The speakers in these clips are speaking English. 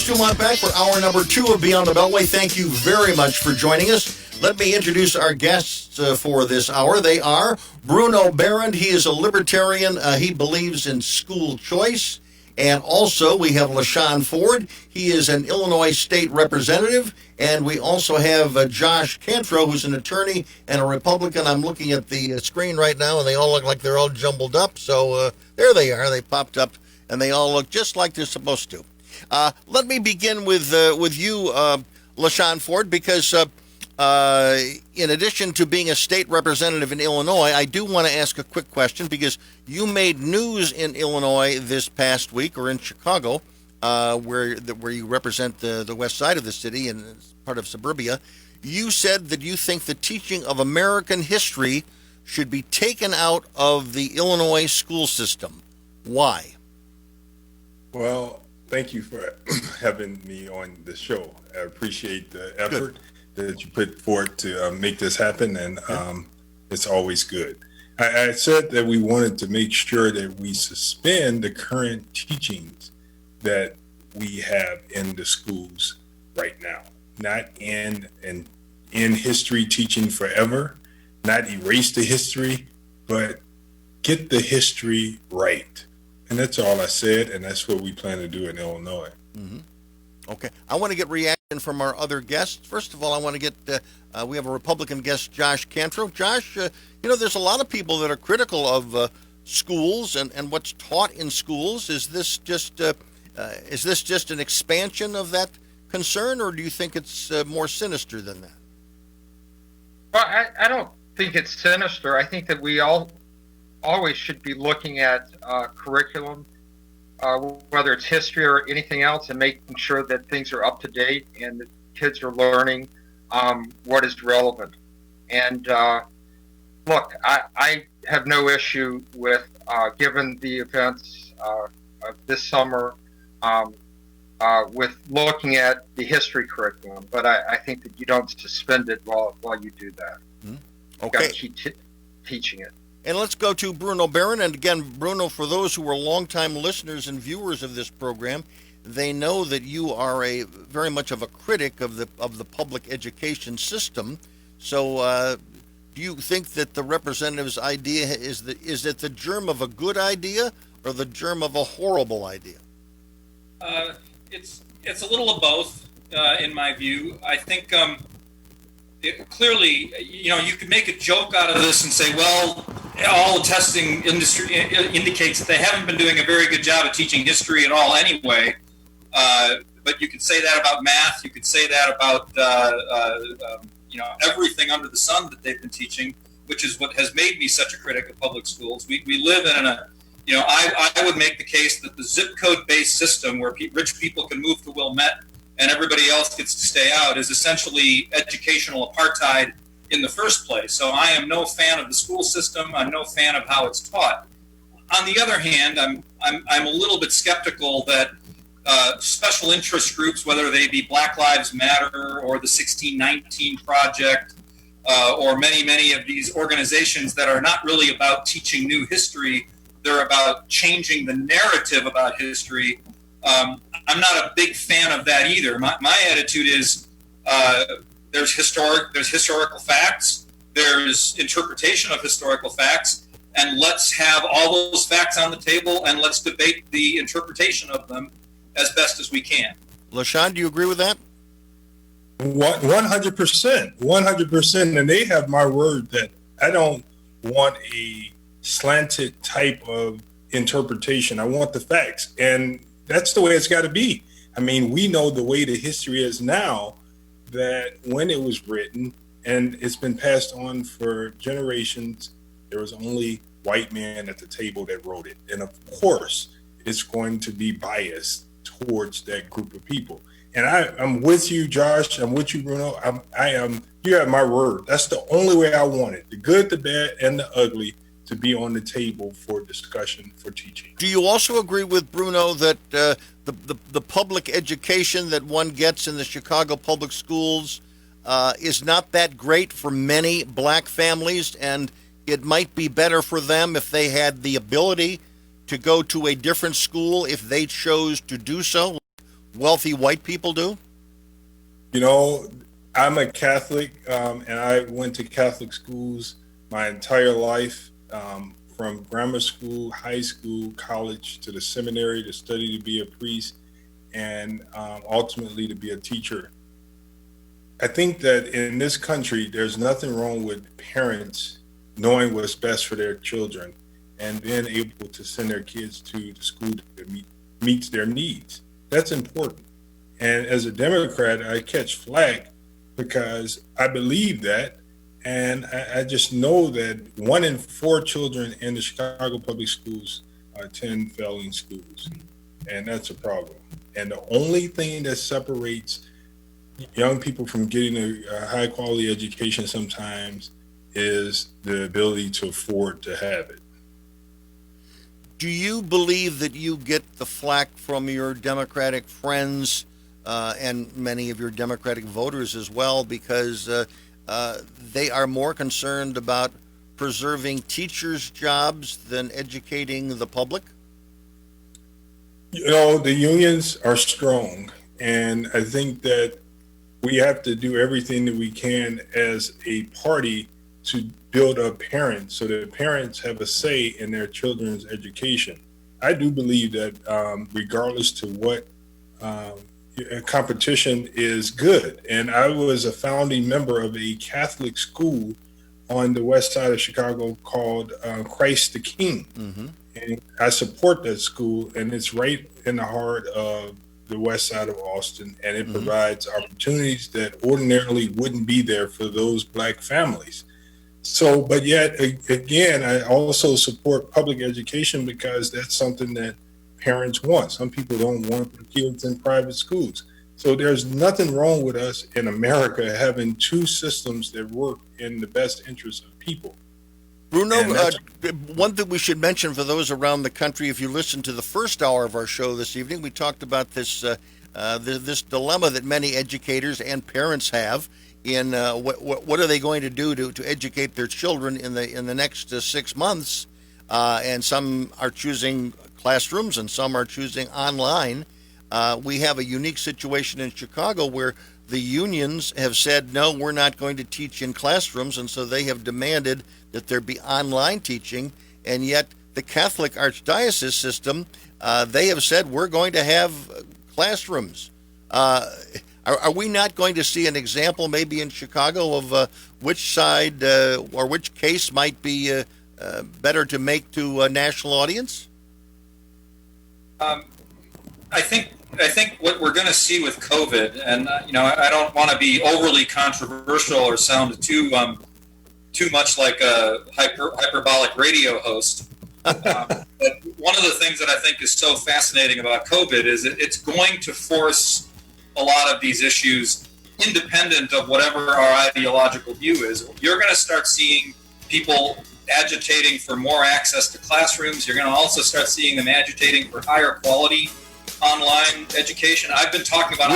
Bruce DuMont back for hour number 2 of Beyond the Beltway. Thank you very much for joining us. Let me introduce our guests for this hour. They are Bruno Barron. He is a libertarian. He believes in school choice. And also we have LaShawn Ford. He is an Illinois state representative. And we also have Josh Cantro, who's an attorney and a Republican. I'm looking at the screen right now, and they all look like they're all jumbled up. So there they are. They popped up, and they all look just like they're supposed to. Let me begin with you, LaShawn Ford, because in addition to being a state representative in Illinois, I do want to ask a quick question, because you made news in Illinois this past week, or in Chicago, where you represent the west side of the city and part of suburbia. You said that you think the teaching of American history should be taken out of the Illinois school system. Why? Well, thank you for having me on the show. I appreciate the effort that you put forth to make this happen, and it's always good. I said that we wanted to make sure that we suspend the current teachings that we have in the schools right now. Not in history teaching forever, not erase the history, but get the history right. And that's all I said, and that's what we plan to do in Illinois. Mm-hmm. Okay. I want to get reaction from our other guests. First of all, I want to get, we have a Republican guest, Josh Cantro. Josh, there's a lot of people that are critical of schools and what's taught in schools. Is this just an expansion of that concern, or do you think it's more sinister than that? Well, I don't think it's sinister. I think that we always should be looking at curriculum, whether it's history or anything else, and making sure that things are up to date and that kids are learning what is relevant. And look, I have no issue with, given the events of this summer, with looking at the history curriculum, but I think that you don't suspend it while you do that. Okay. You got to keep teaching it. And let's go to Bruno Barron. And again, Bruno, for those who are longtime listeners and viewers of this program, they know that you are very much of a critic of the public education system. So do you think that the representative's idea is it the germ of a good idea or the germ of a horrible idea? It's a little of both, in my view. I think clearly, you could make a joke out of this and say, well, all the testing industry indicates that they haven't been doing a very good job of teaching history at all anyway. But you could say that about math. You could say that about everything under the sun that they've been teaching, which is what has made me such a critic of public schools. We live in I would make the case that the zip code based system where rich people can move to Wilmette and everybody else gets to stay out is essentially educational apartheid in the first place. So I am no fan of the school system. I'm no fan of how it's taught. On the other hand, I'm a little bit skeptical that special interest groups, whether they be Black Lives Matter or the 1619 Project, or many of these organizations that are not really about teaching new history, they're about changing the narrative about history. I'm not a big fan of that either. My attitude is there's historical facts, there's interpretation of historical facts, and let's have all those facts on the table and let's debate the interpretation of them as best as we can. LaShawn, do you agree with that? 100%. And they have my word that I don't want a slanted type of interpretation. I want the facts. And that's the way it's got to be. I mean, we know the way the history is now, that when it was written and it's been passed on for generations, there was only white men at the table that wrote it. And of course, it's going to be biased towards that group of people. And I'm with you, Josh. I'm with you, Bruno. You have my word. That's the only way I want it. The good, the bad, and the ugly to be on the table for discussion, for teaching. Do you also agree with Bruno that the public education that one gets in the Chicago public schools is not that great for many black families, and it might be better for them if they had the ability to go to a different school if they chose to do so? wealthy white people do? You know, I'm a Catholic, and I went to Catholic schools my entire life, from grammar school, high school, college, to the seminary to study to be a priest, and ultimately to be a teacher. I think that in this country, there's nothing wrong with parents knowing what's best for their children and being able to send their kids to the school that meets their needs. That's important. And as a Democrat, I catch flack because I believe that. And I just know that 1 in 4 children in the Chicago public schools attend failing schools. And that's a problem. And the only thing that separates young people from getting a high quality education sometimes is the ability to afford to have it. Do you believe that you get the flack from your Democratic friends and many of your Democratic voters as well because they are more concerned about preserving teachers' jobs than educating the public? You know, the unions are strong, and I think that we have to do everything that we can as a party to build up parents so that parents have a say in their children's education. I do believe that regardless to what competition is good. And I was a founding member of a Catholic school on the west side of Chicago called Christ the King. Mm-hmm. And I support that school, and it's right in the heart of the west side of Austin, and it provides opportunities that ordinarily wouldn't be there for those Black families. So, but yet again, I also support public education because that's something that parents want. Some people don't want their kids in private schools. So there's nothing wrong with us in America having two systems that work in the best interest of people. Bruno, one thing we should mention for those around the country, if you listen to the first hour of our show this evening, we talked about this this dilemma that many educators and parents have in what are they going to do to educate their children in the next 6 months, and some are choosing classrooms and some are choosing online. We have a unique situation in Chicago where the unions have said, no, we're not going to teach in classrooms, and so they have demanded that there be online teaching, and yet the Catholic Archdiocese system, they have said we're going to have classrooms. Are we not going to see an example maybe in Chicago of which side or which case might be better to make to a national audience? I think what we're going to see with COVID, and I don't want to be overly controversial or sound too much like a hyperbolic radio host. But one of the things that I think is so fascinating about COVID is it's going to force a lot of these issues, independent of whatever our ideological view is. You're going to start seeing people agitating for more access to classrooms. You're going to also start seeing them agitating for higher quality online education. I've been talking about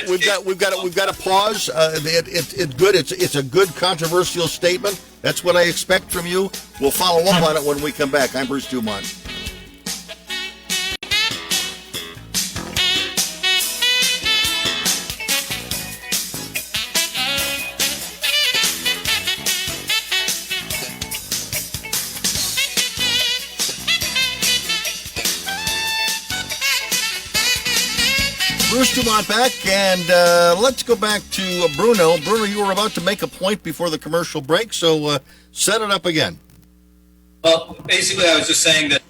We've got to pause. It's good. It's a good controversial statement. That's what I expect from you. We'll follow up on it when we come back. I'm Bruce DuMont. Bruce DuMont back, and let's go back to Bruno. Bruno, you were about to make a point before the commercial break, so set it up again. Well, basically, I was just saying that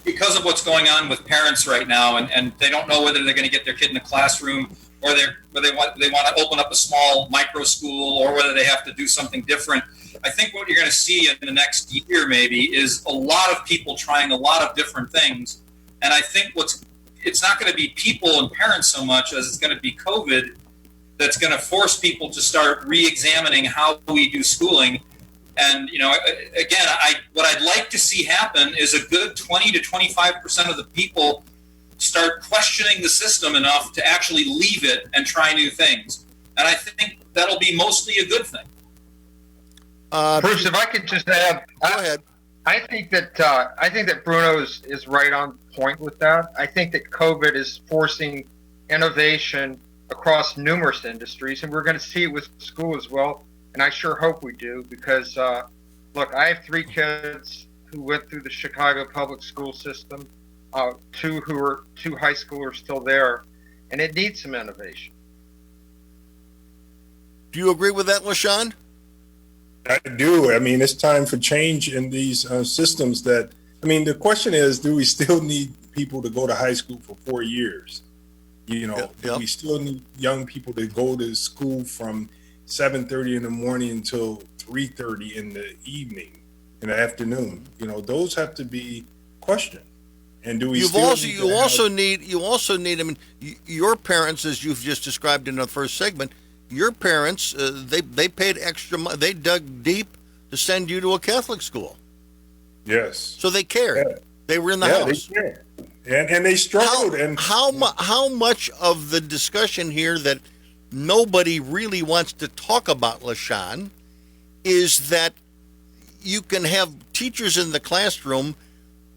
because of what's going on with parents right now, and they don't know whether they're going to get their kid in a classroom or they want to open up a small micro school or whether they have to do something different. I think what you're going to see in the next year maybe is a lot of people trying a lot of different things, and I think it's not going to be people and parents so much as it's going to be COVID that's going to force people to start re-examining how we do schooling. And, again, what I'd like to see happen is a good 20 to 25% of the people start questioning the system enough to actually leave it and try new things. And I think that'll be mostly a good thing. Bruce, if I could just add, go ahead. I think that Bruno is right on point with that. I think that COVID is forcing innovation across numerous industries, and we're going to see it with school as well. And I sure hope we do, because look, I have 3 kids who went through the Chicago public school system, 2 high schoolers still there, and it needs some innovation. Do you agree with that, LaShawn? I do. I mean, it's time for change in these systems. The question is, do we still need people to go to high school for 4 years? Do we still need young people to go to school from 7:30 in the morning until 3:30 in the evening, in the afternoon? Those have to be questioned. And do we you also need, I mean, your parents, as you've just described in the first segment, your parents, they paid extra money, they dug deep to send you to a Catholic school. Yes. So they cared. Yeah. They were in the house. They cared. And they struggled. How much of the discussion here that nobody really wants to talk about, LaShawn, is that you can have teachers in the classroom,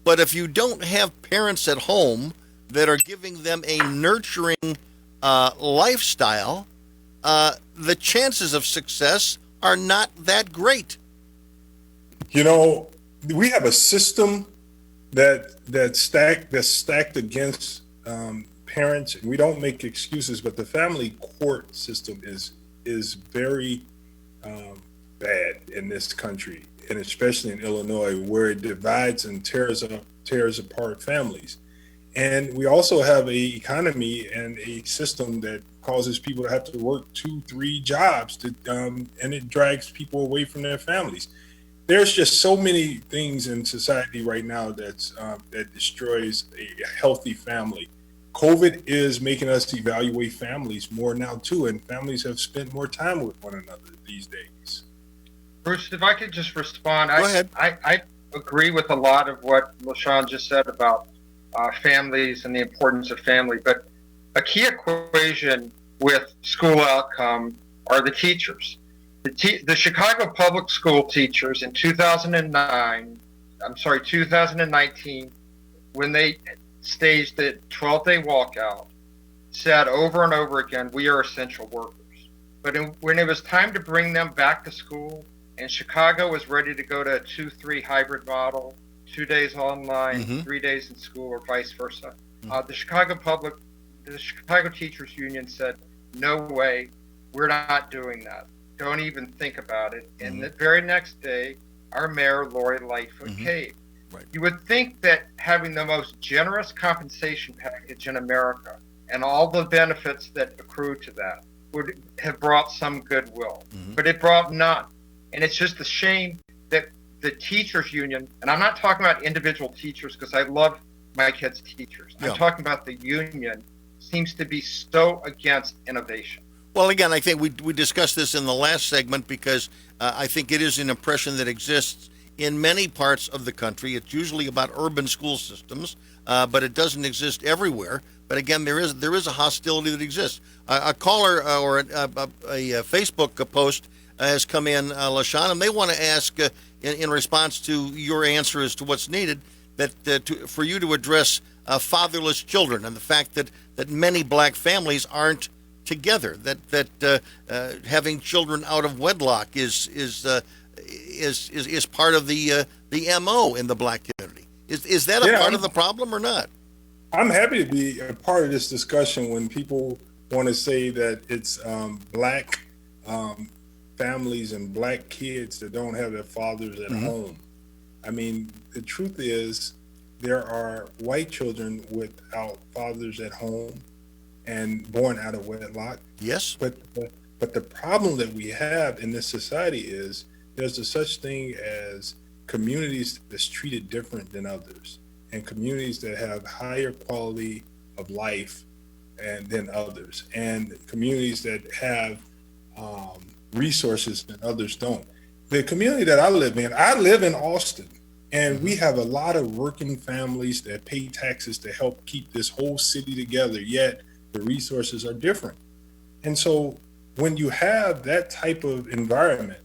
but if you don't have parents at home that are giving them a nurturing lifestyle, the chances of success are not that great. We have a system that's stacked against parents. We don't make excuses, but the family court system is very bad in this country, and especially in Illinois, where it divides and tears apart families. And we also have an economy and a system that causes people to have to work 2-3 jobs and it drags people away from their families. There's just so many things in society right now that destroys a healthy family. COVID is making us evaluate families more now too, and families have spent more time with one another these days. Bruce, if I could just respond. Go ahead. I agree with a lot of what LaShawn just said about families and the importance of family, but a key equation with school outcome are the teachers. The Chicago public school teachers in 2019, when they staged the 12-day walkout, said over and over again, we are essential workers. But when it was time to bring them back to school, and Chicago was ready to go to a 2-3 hybrid model, 2 days online, 3 days in school, or vice versa, the Chicago Teachers Union said, no way, we're not doing that. Don't even think about it. And the very next day, our mayor, Lori Lightfoot, caved. Right. You would think that having the most generous compensation package in America and all the benefits that accrue to that would have brought some goodwill, but it brought none. And it's just a shame that the teachers union, and I'm not talking about individual teachers because I love my kids' teachers. I'm talking about the union seems to be so against innovation. Well, again, I think we discussed this in the last segment because I think it is an impression that exists in many parts of the country. It's usually about urban school systems, but it doesn't exist everywhere. But again, there is a hostility that exists. A caller or a Facebook post has come in, LaShawn, and they want to ask, in response to your answer as to what's needed, that for you to address fatherless children and the fact that many black families aren't together, that having children out of wedlock is part of the MO in the black community. Is that a part of the problem or not? I'm happy to be a part of this discussion when people want to say that it's black families and black kids that don't have their fathers at home. I mean, the truth is there are white children without fathers at home and born out of wedlock. Yes. But the problem that we have in this society is there's a such thing as communities that's treated different than others, and communities that have higher quality of life than others, and communities that have resources that others don't. The community that I live in Austin, and we have a lot of working families that pay taxes to help keep this whole city together, yet the resources are different. And so when you have that type of environment,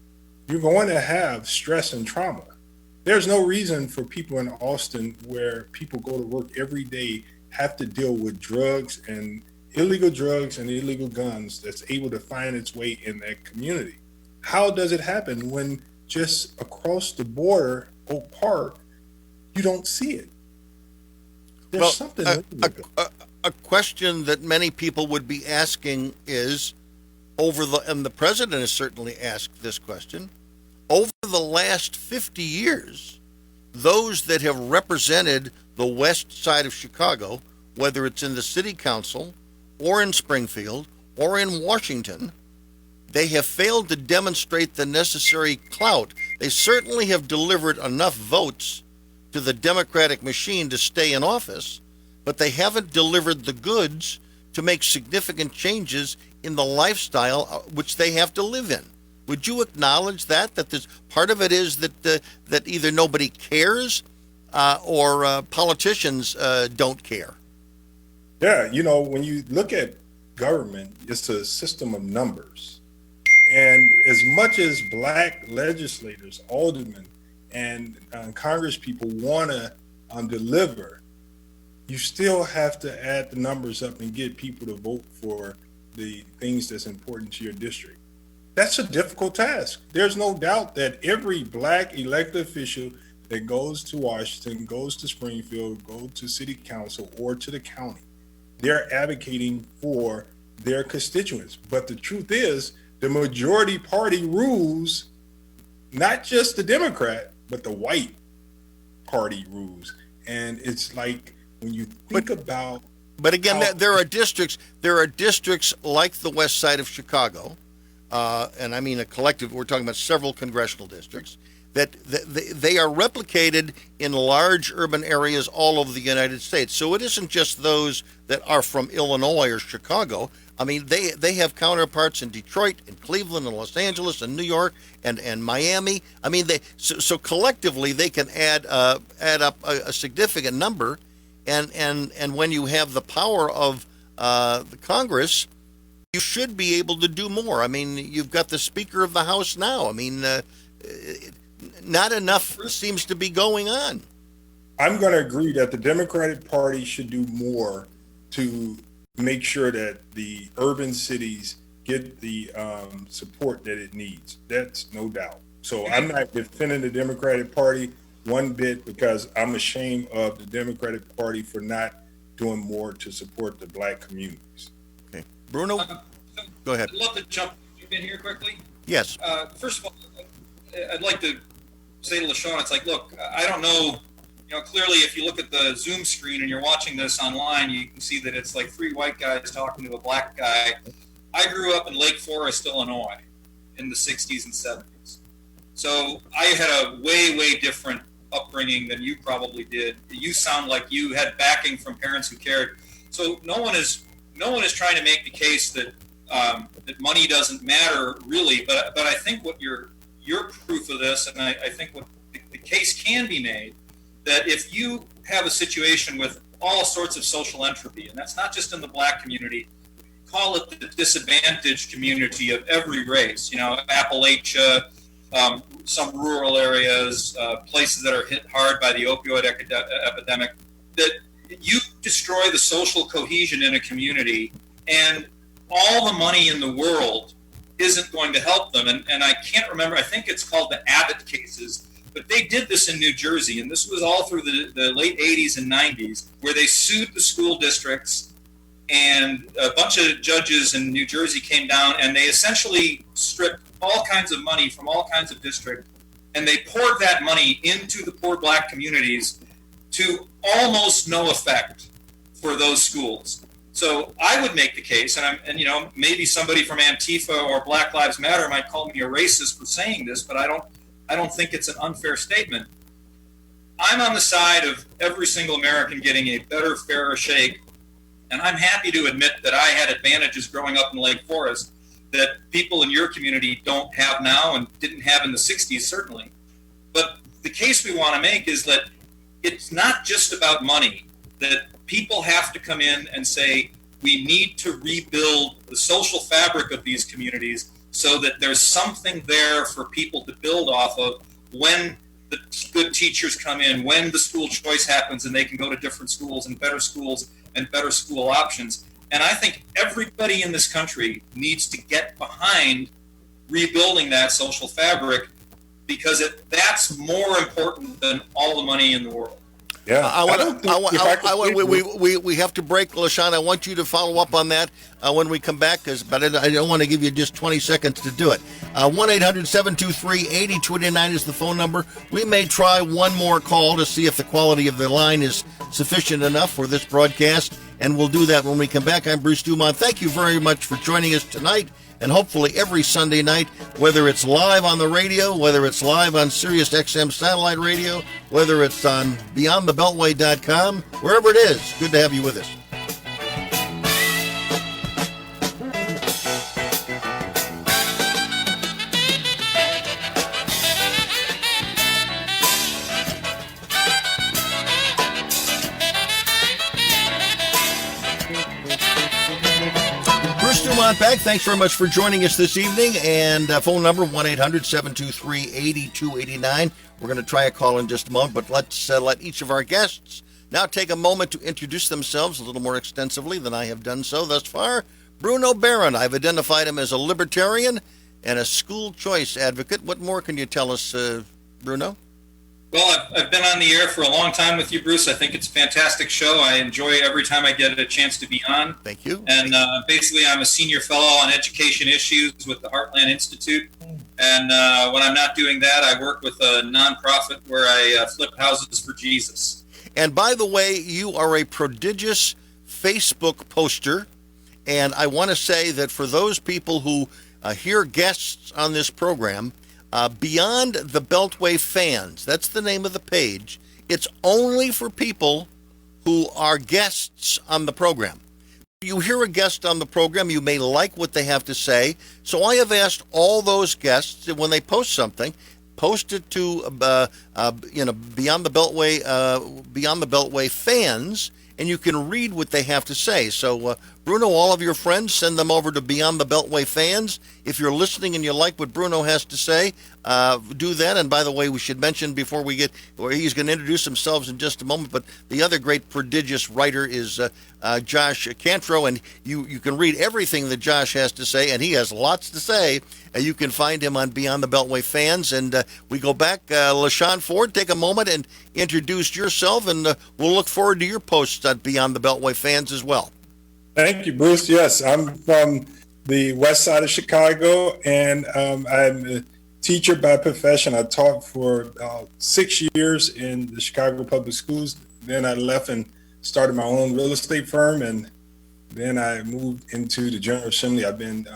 you're going to have stress and trauma. There's no reason for people in Austin, where people go to work every day, have to deal with drugs and illegal drugs and illegal guns that's able to find its way in that community. How does it happen when just across the border, Oak Park, you don't see it? There's something. A question that many people would be asking is, and the president has certainly asked this question, over the last 50 years, those that have represented the west side of Chicago, whether it's in the city council or in Springfield or in Washington, they have failed to demonstrate the necessary clout. They certainly have delivered enough votes to the Democratic machine to stay in office, but they haven't delivered the goods to make significant changes in the lifestyle which they have to live in. Would you acknowledge that there's part of it is that either nobody cares or politicians don't care? Yeah, when you look at government, it's a system of numbers. And as much as black legislators, aldermen, and Congress people want to deliver, you still have to add the numbers up and get people to vote for the things that's important to your district. That's a difficult task. There's no doubt that every black elected official that goes to Washington, goes to Springfield, goes to city council or to the county, they're advocating for their constituents. But the truth is, the majority party rules, not just the Democrat, but the white party rules. And it's like, when you think about... But again, there are districts like the west side of Chicago, and I mean a collective, we're talking about several congressional districts, that they are replicated in large urban areas all over the United States. So it isn't just those that are from Illinois or Chicago. I mean, they have counterparts in Detroit and Cleveland and Los Angeles and New York and Miami. I mean, so collectively they can add up a significant number. And when you have the power of the Congress, you should be able to do more. I mean, you've got the Speaker of the House now. I mean, not enough seems to be going on. I'm going to agree that the Democratic Party should do more to make sure that the urban cities get the support that it needs. That's no doubt. So I'm not defending the Democratic Party one bit, because I'm ashamed of the Democratic Party for not doing more to support the black communities. Okay. Bruno, go ahead. I'd love to jump in here quickly. Yes. First of all, I'd like to say to LaShawn, it's like, look, I don't know, clearly if you look at the Zoom screen and you're watching this online, you can see that it's like three white guys talking to a black guy. I grew up in Lake Forest, Illinois in the 60s and 70s. So I had a way, way different upbringing than you probably did. You sound like you had backing from parents who cared. So no one is trying to make the case that that money doesn't matter really. But I think what your proof of this, and I think what the case can be made, that if you have a situation with all sorts of social entropy, and that's not just in the black community, call it the disadvantaged community of every race, Appalachia, some rural areas, places that are hit hard by the opioid epidemic, that you destroy the social cohesion in a community, and all the money in the world isn't going to help them. And I can't remember, I think it's called the Abbott cases, but they did this in New Jersey, and this was all through the late 80s and 90s, where they sued the school districts, and a bunch of judges in New Jersey came down, and they essentially stripped all kinds of money from all kinds of districts, and they poured that money into the poor black communities to almost no effect for those schools. So I would make the case, and maybe somebody from Antifa or Black Lives Matter might call me a racist for saying this, but I don't think it's an unfair statement. I'm on the side of every single American getting a better, fairer shake, and I'm happy to admit that I had advantages growing up in Lake Forest that people in your community don't have now and didn't have in the 60s, certainly. But the case we want to make is that it's not just about money, that people have to come in and say, we need to rebuild the social fabric of these communities so that there's something there for people to build off of when the good teachers come in, when the school choice happens and they can go to different schools and better school options. And I think everybody in this country needs to get behind rebuilding that social fabric, because that's more important than all the money in the world. Yeah, we have to break, LaShawn. I want you to follow up on that when we come back, but I don't want to give you just 20 seconds to do it. 1-800-723-8029 is the phone number. We may try one more call to see if the quality of the line is sufficient enough for this broadcast, and we'll do that when we come back. I'm Bruce DuMont. Thank you very much for joining us tonight, and hopefully every Sunday night, whether it's live on the radio, whether it's live on Sirius XM satellite radio, whether it's on beyondthebeltway.com, wherever it is, good to have you with us. Bruce DuMont back. Thanks very much for joining us this evening. And phone number 1-800-723-8289. We're going to try a call in just a moment, but let's let each of our guests now take a moment to introduce themselves a little more extensively than I have done so thus far. Bruno Barron, I've identified him as a libertarian and a school choice advocate. What more can you tell us, Bruno? Well, I've been on the air for a long time with you, Bruce. I think it's a fantastic show. I enjoy every time I get a chance to be on. Thank you. And basically, I'm a senior fellow on education issues with the Heartland Institute. And when I'm not doing that, I work with a nonprofit where I flip houses for Jesus. And by the way, you are a prodigious Facebook poster. And I want to say that for those people who hear guests on this program, Beyond the Beltway Fans, that's the name of the page. It's only for people who are guests on the program. You hear a guest on the program, you may like what they have to say. So I have asked all those guests that when they post something, post it to Beyond the Beltway Fans, and you can read what they have to say. So Bruno, all of your friends, send them over to Beyond the Beltway Fans. If you're listening and you like what Bruno has to say, do that. And by the way, we should mention before we get where he's going to introduce himself in just a moment, but the other great prodigious writer is Josh Cantro, and you can read everything that Josh has to say, and he has lots to say. You can find him on Beyond the Beltway Fans. And we go back, LaShawn Ford, take a moment and introduce yourself, and we'll look forward to your posts on Beyond the Beltway Fans as well. Thank you, Bruce. Yes, I'm from the west side of Chicago, and I'm a teacher by profession. I taught for 6 years in the Chicago Public Schools. Then I left and started my own real estate firm, and then I moved into the General Assembly. I've been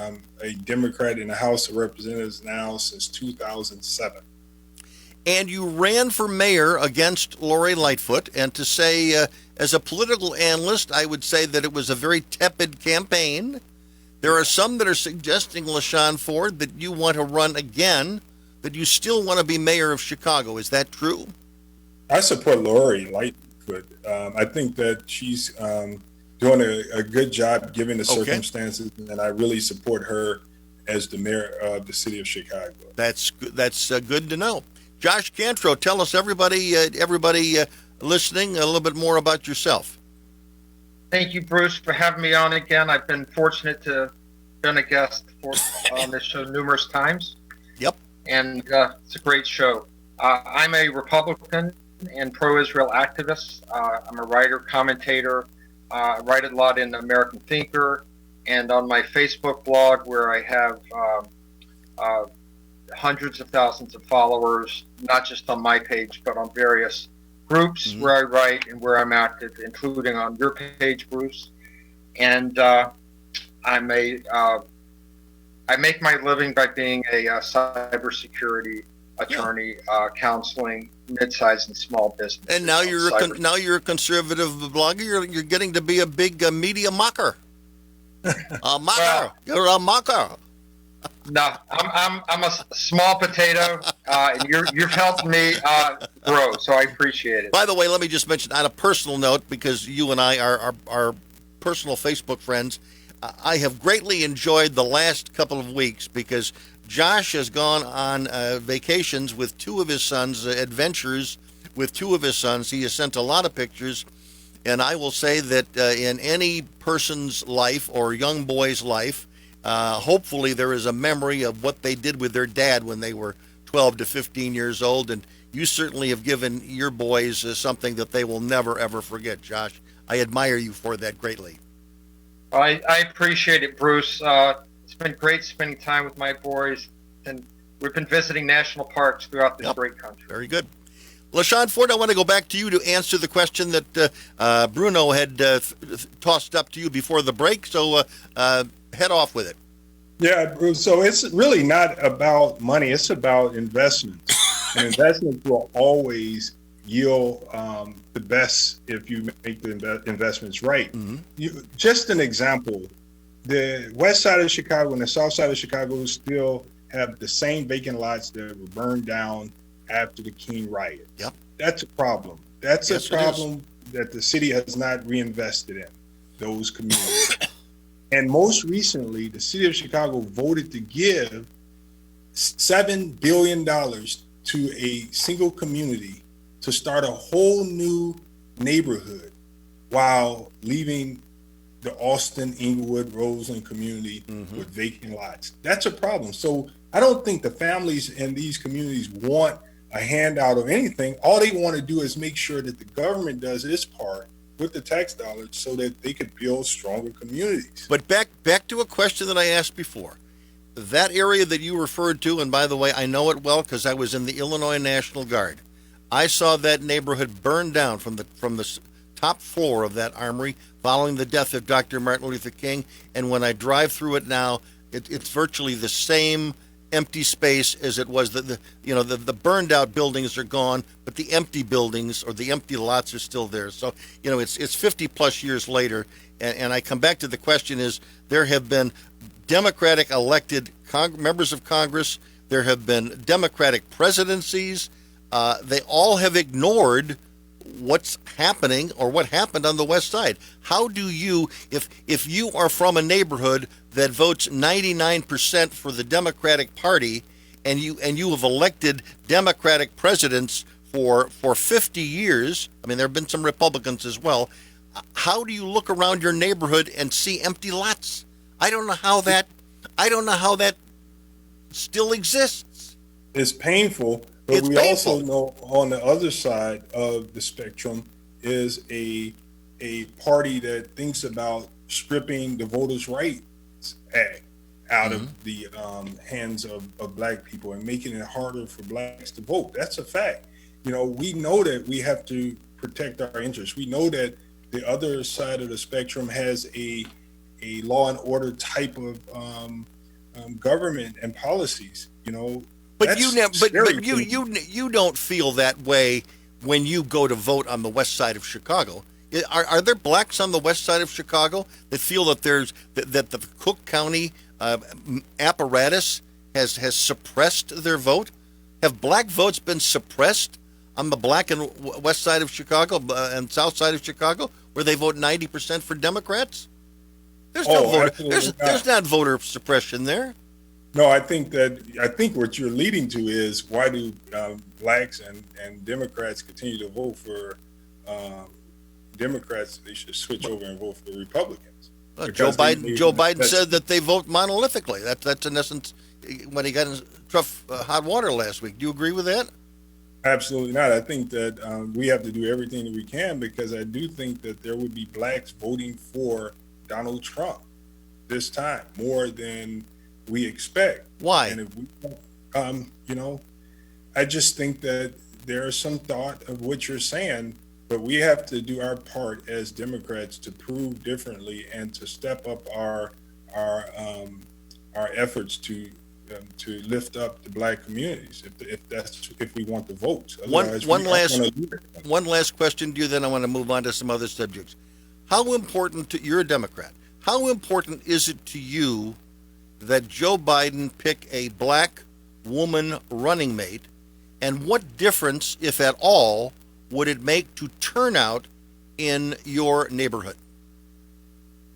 a Democrat in the House of Representatives now since 2007. And you ran for mayor against Lori Lightfoot, and to say, as a political analyst, I would say that it was a very tepid campaign. There are some that are suggesting, LaShawn Ford, that you want to run again, that you still want to be mayor of Chicago. Is that true? I support Lori Lightfoot. I think that she's doing a good job given the circumstances, and I really support her as the mayor of the city of Chicago. That's good to know. Josh Cantro, tell us, everybody listening, a little bit more about yourself. Thank you, Bruce, for having me on again. I've been fortunate to have been a guest on this show numerous times. Yep. And it's a great show. I'm a Republican and pro-Israel activist. I'm a writer, commentator. I write a lot in American Thinker and on my Facebook blog, where I have hundreds of thousands of followers, not just on my page, but on various groups where I write and where I'm active, including on your page, Bruce. And I make my living by being a cybersecurity attorney, counseling mid-sized and small business. And now you're a conservative blogger. You're getting to be a big media mocker. A mocker. Well, you're a mocker. No, I'm a small potato, and you've helped me grow, so I appreciate it. By the way, let me just mention on a personal note, because you and I are personal Facebook friends, I have greatly enjoyed the last couple of weeks because Josh has gone on vacations with two of his sons, adventures with two of his sons. He has sent a lot of pictures, And I will say that in any person's life or young boy's life, hopefully there is a memory of what they did with their dad when they were 12 to 15 years old. And you certainly have given your boys something that they will never, ever forget, Josh. I admire you for that greatly. I appreciate it, Bruce. It's been great spending time with my boys, and we've been visiting national parks throughout this great country. Very good. LaShawn Ford, I want to go back to you to answer the question that Bruno had tossed up to you before the break. So head off with it. Yeah, Bruce. So it's really not about money. It's about investments. And investments will always yield the best if you make the investments right. Just an example, the west side of Chicago and the south side of Chicago still have the same vacant lots that were burned down after the King riot. Yep. That's a problem. That's Yes, a problem that the city has not reinvested in those communities. And most recently, the city of Chicago voted to give $7 billion to a single community to start a whole new neighborhood while leaving the Austin, Inglewood, Roseland community with vacant lots. That's a problem. So I don't think the families in these communities want a handout or anything. All they want to do is make sure that the government does its part with the tax dollars so that they could build stronger communities. But back to a question that I asked before. That area that you referred to, and by the way, I know it well because I was in the Illinois National Guard. I saw that neighborhood burn down from the top floor of that armory following the death of Dr. Martin Luther King. And when I drive through it now, it's virtually the same empty space as it was. The burned out buildings are gone, but the empty buildings or the empty lots are still there. So, it's 50 plus years later. And I come back to the question is, there have been Democratic elected members of Congress. There have been Democratic presidencies. They all have ignored what's happening or what happened on the west side. How do you, if you are from a neighborhood that votes 99% for the Democratic Party and you have elected Democratic presidents for 50 years, I mean, there have been some Republicans as well, how do you look around your neighborhood and see empty lots? I don't know how that still exists. It's painful, but we also know on the other side of the spectrum is a party that thinks about stripping the Voters' Rights Act out of the hands of black people and making it harder for blacks to vote. That's a fact. We know that we have to protect our interests. We know that the other side of the spectrum has a law and order type of government and policies, But you don't feel that way when you go to vote on the west side of Chicago. Are there blacks on the west side of Chicago that feel that that the Cook County apparatus has suppressed their vote? Have black votes been suppressed on the black and west side of Chicago and south side of Chicago, where they vote 90% for Democrats? There's there's not voter suppression there. No, I think what you're leading to is, why do blacks and Democrats continue to vote for Democrats? They should switch over and vote for Republicans. Joe Biden said that they vote monolithically. That's in essence when he got in tough hot water last week. Do you agree with that? Absolutely not. I think that we have to do everything that we can, because I do think that there would be blacks voting for Donald Trump this time more than we expect. Why? And if we, I just think that there is some thought of what you're saying, but we have to do our part as Democrats to prove differently and to step up our efforts to lift up the black communities, if we want the votes. One last question to you, then I want to move on to some other subjects. How important you're a Democrat. How important is it to you that Joe Biden pick a black woman running mate, and what difference, if at all, would it make to turnout in your neighborhood?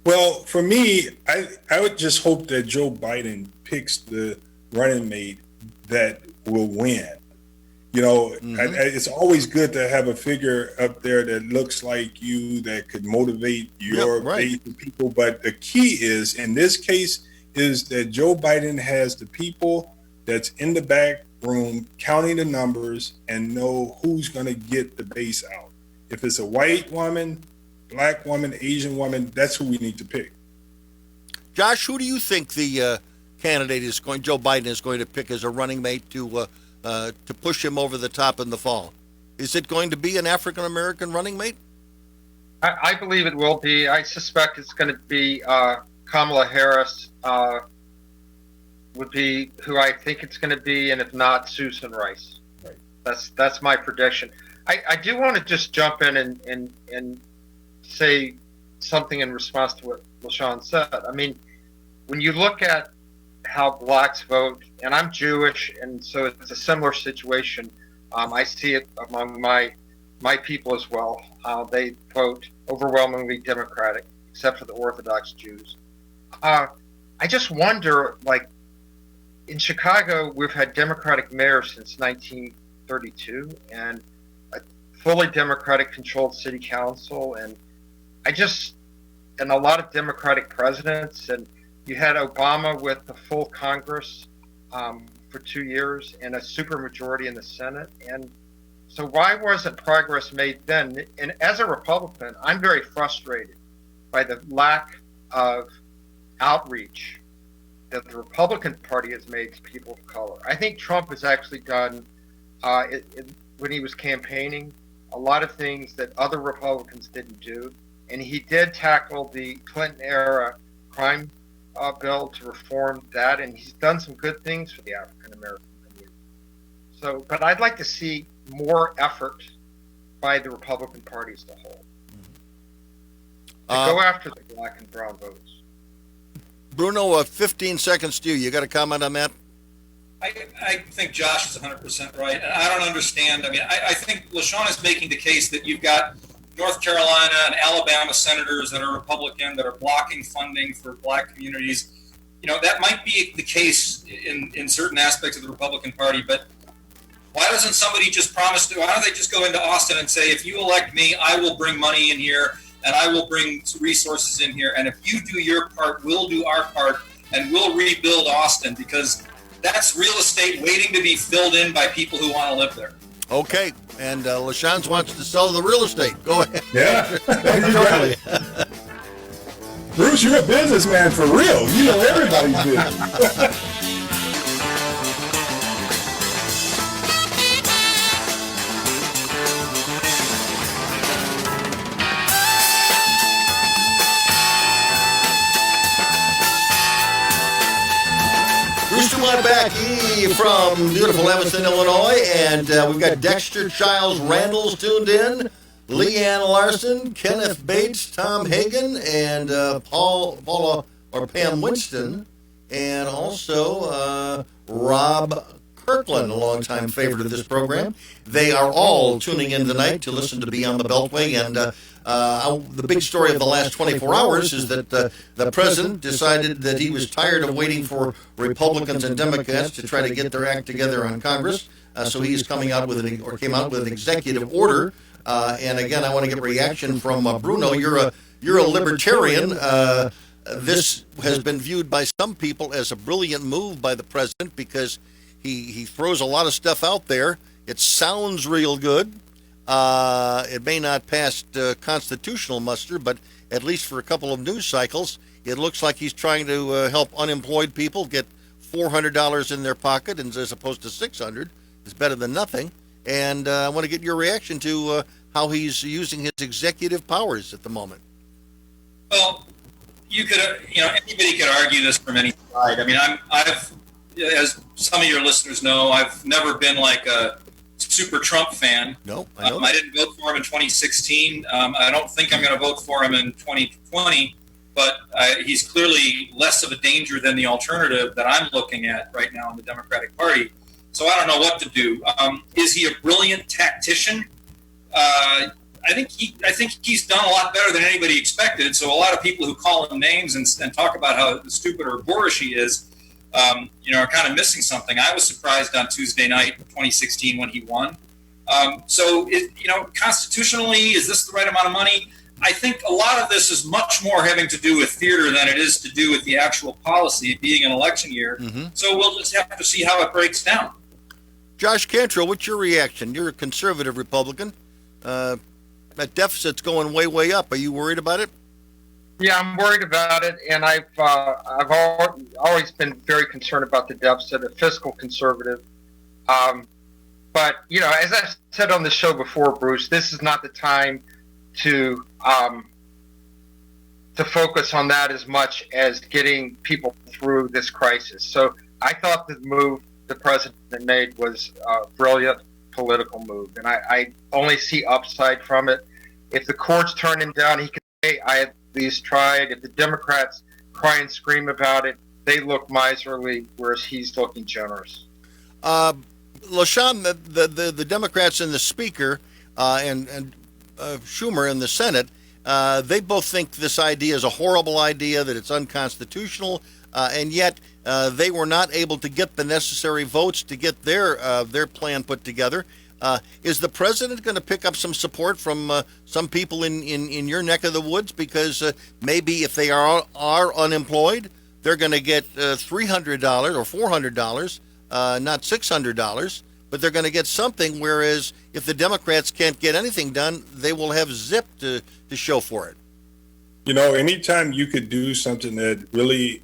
Well, for me, I would just hope that Joe Biden picks the running mate that will win. It's always good to have a figure up there that looks like you, that could motivate your base of people. But the key is, in this case, is that Joe Biden has the people that's in the back room counting the numbers and know who's going to get the base out. If it's a white woman, black woman, Asian woman, that's who we need to pick. Josh, who do you think the candidate Joe Biden is going to pick as a running mate to push him over the top in the fall? Is it going to be an African-American running mate? I believe it will be. I suspect it's going to be Kamala Harris would be who I think it's going to be, and if not, Susan Rice. Right. That's my prediction. I do want to just jump in and say something in response to what LaShawn said. I mean, when you look at how blacks vote, and I'm Jewish, and so it's a similar situation. I see it among my people as well. They vote overwhelmingly Democratic, except for the Orthodox Jews. I just wonder, like, in Chicago, we've had Democratic mayors since 1932, and a fully Democratic-controlled city council, and a lot of Democratic presidents, and you had Obama with the full Congress for 2 years and a supermajority in the Senate. And so why wasn't progress made then? And as a Republican, I'm very frustrated by the lack of outreach that the Republican Party has made to people of color. I think Trump has actually done, when he was campaigning, a lot of things that other Republicans didn't do. And he did tackle the Clinton-era crime bill to reform that, and he's done some good things for the African-American community. So, but I'd like to see more effort by the Republican Party as a whole to go after the black and brown votes. Bruno, 15 seconds to you. You got a comment on that? I think Josh is 100% right. And I don't understand. I mean, I think LaShawn is making the case that you've got North Carolina and Alabama senators that are Republican that are blocking funding for black communities. You know, that might be the case in certain aspects of the Republican Party, but why doesn't somebody just promise to, why don't they just go into Austin and say, if you elect me, I will bring money in here and I will bring resources in here. And if you do your part, we'll do our part and we'll rebuild Austin, because that's real estate waiting to be filled in by people who want to live there. Okay. And LaShawn wants to sell the real estate. Go ahead. Yeah. You got it. Bruce, you're a businessman for real. You know everybody's business. Bruce DuMont back from beautiful Evanston, Illinois, and we've got Dexter Childs Randall's tuned in, Leanne Larson, Kenneth Bates, Tom Hagen, and Paula or Pam Winston, and also Rob Kirkland, a longtime favorite of this program. They are all tuning in tonight to listen to Beyond the Beltway, and the big story of the last 24 hours is that the president decided that he was tired of waiting for Republicans and Democrats to try to get their act together on Congress. So he's came out with an executive order. And again, I want to get reaction from Bruno. You're a libertarian. This has been viewed by some people as a brilliant move by the president because he throws a lot of stuff out there. It sounds real good. It may not pass constitutional muster, but at least for a couple of news cycles, it looks like he's trying to help unemployed people get $400 in their pocket, and as opposed to $600, it's better than nothing. And I want to get your reaction to how he's using his executive powers at the moment. Well, anybody could argue this from any side. I mean, I've, as some of your listeners know, I've never been like a super Trump fan. No, I know. I didn't vote for him in 2016. I don't think I'm going to vote for him in 2020, but he's clearly less of a danger than the alternative that I'm looking at right now in the Democratic Party. So I don't know what to do. Is he a brilliant tactician? I think he's done a lot better than anybody expected. So a lot of people who call him names and talk about how stupid or boorish he is, are kind of missing something. I was surprised on Tuesday night, 2016, when he won. Constitutionally, is this the right amount of money? I think a lot of this is much more having to do with theater than it is to do with the actual policy, being an election year. Mm-hmm. So we'll just have to see how it breaks down. Josh Cantrell, what's your reaction? You're a conservative Republican. That deficit's going way, way up. Are you worried about it? Yeah, I'm worried about it, and I've always been very concerned about the deficit, a fiscal conservative. But as I've said on the show before, Bruce, this is not the time to focus on that as much as getting people through this crisis. So I thought the move the president made was a brilliant political move, and I only see upside from it. If the courts turn him down, he can say, I at least tried. If the Democrats cry and scream about it, they look miserly, whereas he's looking generous. LaShawn, the Democrats and the Speaker and Schumer in the Senate, they both think this idea is a horrible idea, that it's unconstitutional, and yet they were not able to get the necessary votes to get their plan put together. Is the president going to pick up some support from some people in your neck of the woods? Because maybe if they are unemployed, they're going to get $300 or $400, not $600, but they're going to get something, whereas if the Democrats can't get anything done, they will have zip to show for it. Anytime you could do something that really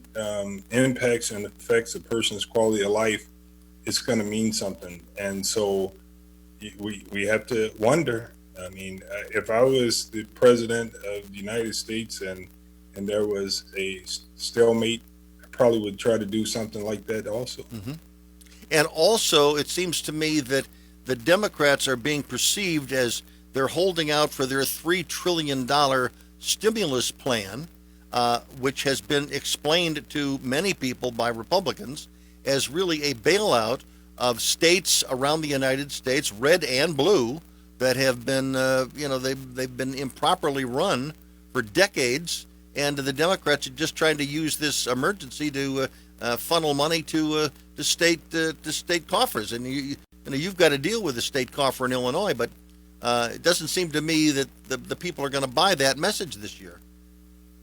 impacts and affects a person's quality of life, it's going to mean something. And so we have to wonder. I mean, if I was the president of the United States and there was a stalemate, I probably would try to do something like that also. Mm-hmm. And also, it seems to me that the Democrats are being perceived as they're holding out for their $3 trillion stimulus plan, which has been explained to many people by Republicans as really a bailout of states around the United States, red and blue, that have been, they've been improperly run for decades, and the Democrats are just trying to use this emergency to funnel money to state coffers. And you've got to deal with the state coffer in Illinois, but it doesn't seem to me that the people are going to buy that message this year.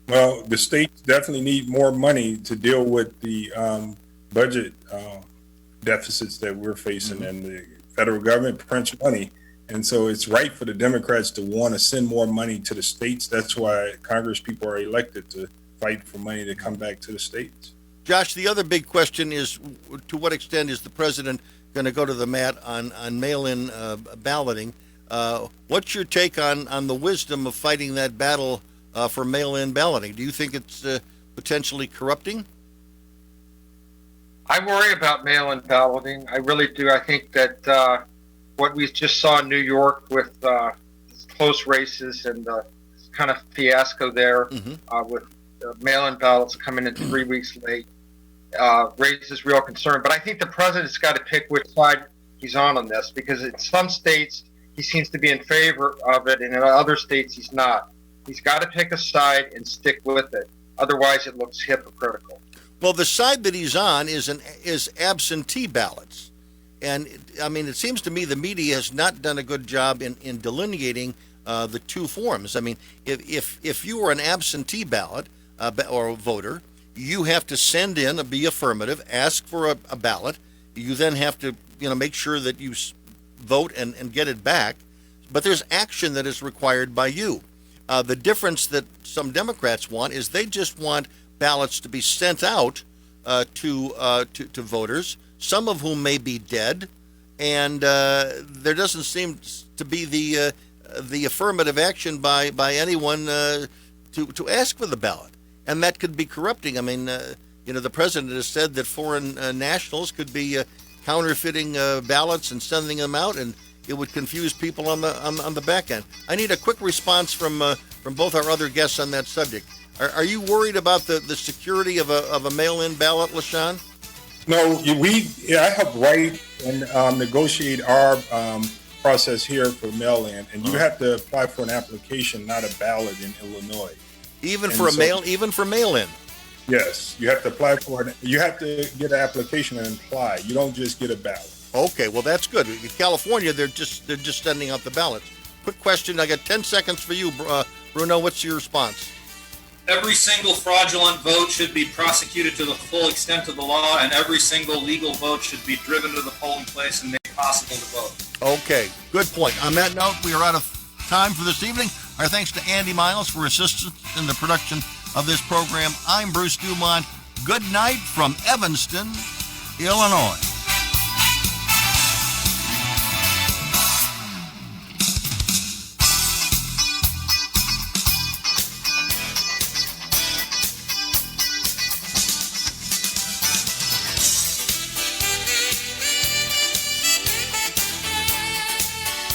Well, the states definitely need more money to deal with the budget deficits that we're facing, mm-hmm. and the federal government prints money. And so it's right for the Democrats to want to send more money to the states. That's why Congress people are elected, to fight for money to come back to the states. Josh, the other big question is, to what extent is the president going to go to the mat on mail-in balloting? What's your take on the wisdom of fighting that battle for mail-in balloting? Do you think it's potentially corrupting? I worry about mail-in balloting. I really do. I think that what we just saw in New York with close races and kind of fiasco there, mm-hmm. With mail-in ballots coming in 3 weeks late, raises real concern. But I think the president's got to pick which side he's on this, because in some states he seems to be in favor of it, and in other states he's not. He's got to pick a side and stick with it. Otherwise, it looks hypocritical. Well, the side that he's on is absentee ballots. And, I mean, it seems to me the media has not done a good job in delineating the two forms. I mean, if you were an absentee ballot or a voter, you have to send in, be affirmative, ask for a ballot. You then have to, make sure that you vote and get it back. But there's action that is required by you. The difference that some Democrats want is they just want ballots to be sent out to voters, some of whom may be dead, and there doesn't seem to be the affirmative action by anyone to ask for the ballot, and that could be corrupting. I mean, the president has said that foreign nationals could be counterfeiting ballots and sending them out, and it would confuse people on the back end. I need a quick response from both our other guests on that subject. Are you worried about the security of a mail-in ballot, LaShawn? No, I help write and negotiate our process here for mail-in, and you have to apply for an application, not a ballot, in Illinois. Even for mail-in. Yes, you have to apply for it. You have to get an application and apply. You don't just get a ballot. Okay, well that's good. In California, they're just sending out the ballots. Quick question. I got 10 seconds for you, Bruno. What's your response? Every single fraudulent vote should be prosecuted to the full extent of the law, and every single legal vote should be driven to the polling place and made possible to vote. Okay, good point. On that note, we are out of time for this evening. Our thanks to Andy Miles for assistance in the production of this program. I'm Bruce DuMont. Good night from Evanston, Illinois.